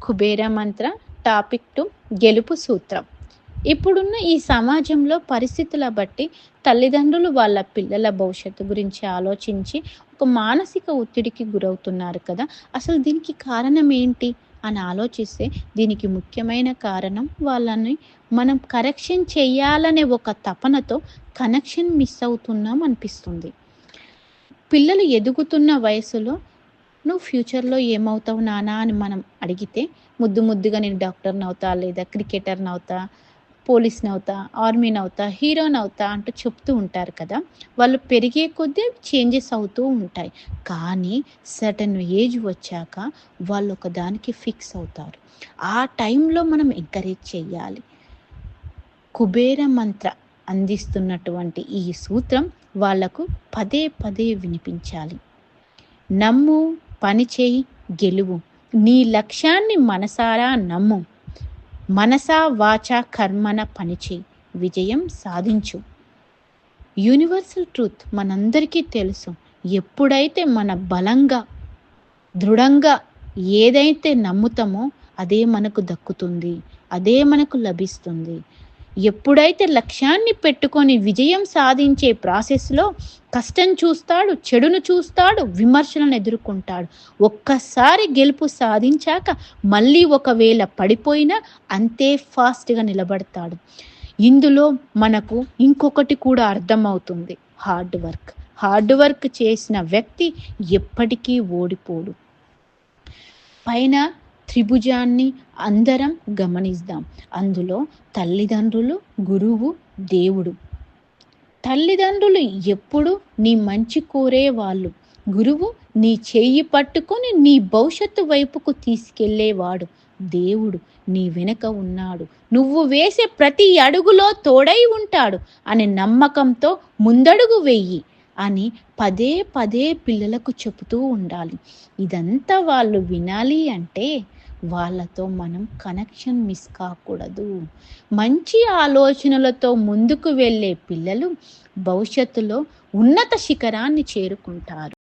కుబేర మంత్ర topic 2 గెలుపు సూత్రం. ఇప్పుడున్న ఈ సమాజంలో పరిస్థితుల బట్టి తల్లిదండ్రులు వాళ్ళ పిల్లల భవిష్యత్తు గురించి ఆలోచించి ఒక మానసిక ఒత్తిడికి గురవుతున్నారు కదా. అసలు దీనికి కారణం ఏంటి అని ఆలోచిస్తే దీనికి ముఖ్యమైన కారణం వాళ్ళని మనం కరెక్షన్ చేయాలనే ఒక తపనతో కనెక్షన్ మిస్ అవుతున్నాం అనిపిస్తుంది. పిల్లలు ఎదుగుతున్న వయసులో నువ్వు ఫ్యూచర్‌లో ఏమవుతావు నాన్న అని మనం అడిగితే, ముద్దు ముద్దుగా నేను డాక్టర్‌నవుతా, లేదా క్రికెటర్‌నవుతా, పోలీస్‌నవుతా, ఆర్మీనవుతా, హీరోనవుతా అంటూ చెప్తూ ఉంటారు కదా. వాళ్ళు పెరిగే కొద్దీ చేంజెస్ అవుతూ ఉంటాయి. కానీ సర్టెన్ ఏజ్ వచ్చాక వాళ్ళు ఒక దానికి ఫిక్స్ అవుతారు. ఆ టైంలో మనం ఎంకరేజ్ చెయ్యాలి. కుబేర మంత్ర అందిస్తున్నటువంటి ఈ సూత్రం వాళ్లకు పదే పదే వినిపించాలి. నమ్ము, పని చేయి, గెలువు. నీ లక్ష్యాన్ని మనసారా నమ్ము. మనసా వాచా కర్మన పనిచేయి, విజయం సాధించు. యూనివర్సల్ ట్రూత్ మనందరికీ తెలుసు. ఎప్పుడైతే మన బలంగా దృఢంగా ఏదైతే నమ్ముతామో అదే మనకు దక్కుతుంది, అదే మనకు లభిస్తుంది. ఎప్పుడైతే లక్ష్యాన్ని పెట్టుకొని విజయం సాధించే ప్రాసెస్లో కష్టం చూస్తాడు, చెడును చూస్తాడు, విమర్శలను ఎదుర్కొంటాడు. ఒక్కసారి గెలుపు సాధించాక మళ్ళీ ఒకవేళ పడిపోయినా అంతే ఫాస్ట్గా నిలబడతాడు. ఇందులో మనకు ఇంకొకటి కూడా అర్థమవుతుంది. హార్డ్ వర్క్ చేసిన వ్యక్తి ఎప్పటికీ ఓడిపోడు. పైన త్రిభుజాన్ని అందరం గమనిద్దాం. అందులో తల్లిదండ్రులు, గురువు, దేవుడు. తల్లిదండ్రులు ఎప్పుడు నీ మంచి కోరే వాళ్ళు. గురువు నీ చెయ్యి పట్టుకొని నీ భవిష్యత్తు వైపుకు తీసుకెళ్లేవాడు. దేవుడు నీ వెనుక ఉన్నాడు, నువ్వు వేసే ప్రతి అడుగులో తోడై ఉంటాడు అనే నమ్మకంతో ముందడుగు వెయ్యి అని పదే పదే పిల్లలకు చెబుతూ ఉండాలి. ఇదంతా వాళ్ళు వినాలి అంటే వాళ్ళతో మనం కనెక్షన్ మిస్ కాకూడదు. మంచి ఆలోచనలతో ముందుకు వెళ్ళే పిల్లలు భవిష్యత్తులో ఉన్నత శిఖరాన్ని చేరుకుంటారు.